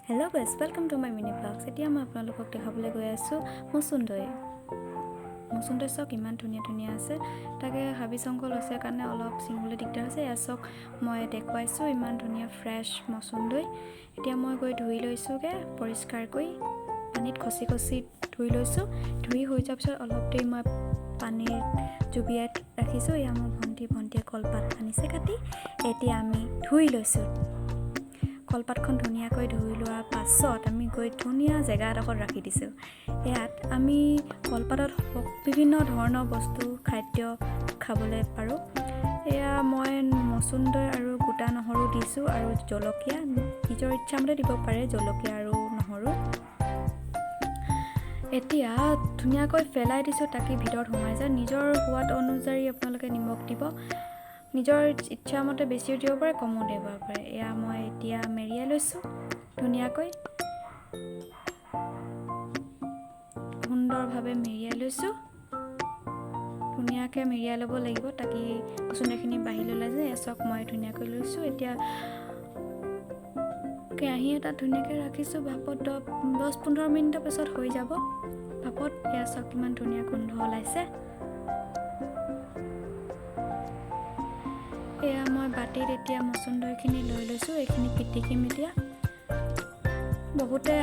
Hello' guys, welcome to my mini blogs. এতিয়া মই আপোনালোকক দেখাবলৈ গৈ আছোঁ মচুন্দৈ চাওক, ইমান ধুনীয়া ধুনীয়া আছে। তাকে হাবি জংঘল আছে কাৰণে অলপ ছিঙিবলৈ দিগদাৰ হৈছে। এয়া চাওক, মই দেখুৱাইছোঁ ইমান ধুনীয়া ফ্ৰেছ মচুন্দৈ। এতিয়া মই গৈ ধুই লৈছোঁগৈ পৰিষ্কাৰকৈ, পানীত খচি ধুই লৈছোঁ। ধুই হৈ যোৱাৰ পিছত অলপ দেৰি মই পানীত জুবিয়াই ৰাখিছোঁ। এয়া মোৰ ভণ্টিয়ে কলপাত আনিছে কাটি। এতিয়া আমি ধুই লৈছোঁ। কলপাতখন ধুনীয়াকৈ ধুই লোৱাৰ পাছত আমি গৈ ধুনীয়া জেগা এডোখৰত ৰাখি দিছোঁ। ইয়াত আমি কলপাতত বিভিন্ন ধৰণৰ বস্তু খাদ্য খাবলৈ পাৰোঁ। এয়া মই মচুন্দৈ আৰু গোটা নহৰু দিছোঁ আৰু জলকীয়া নিজৰ ইচ্ছামতে দিব পাৰে, জলকীয়া আৰু নহৰু। এতিয়া ধুনীয়াকৈ পেলাই দিছোঁ তাকে ভিতৰত সোমাই যায়। নিজৰ সোৱাদ অনুযায়ী আপোনালোকে নিমখ দিব, নিজৰ ইচ্ছামতে বেছিও দিব পাৰে, কমো দিব পাৰে। এয়া মই এতিয়া মেৰিয়াই লৈছোঁ ধুনীয়াকৈ, সুন্দৰভাৱে মেৰিয়াই লৈছোঁ। ধুনীয়াকৈ মেৰিয়াই ল'ব লাগিব তাকে মচুন্দৈখিনি বাঢ়ি ল'লে যে। চাওক, মই ধুনীয়াকৈ লৈছোঁ। এতিয়া কেৰাহী এটাত ধুনীয়াকৈ ৰাখিছোঁ ভাপত। 10-15 মিনিটৰ পিছত হৈ যাব ভাপত। এয়া চাওক, কিমান ধুনীয়া গোন্ধ ওলাইছে। এয়া মই বাতিত এতিয়া মচুন্দৈখিনি লৈ লৈছোঁ। এইখিনি পিটিকিম এতিয়া। বহুতে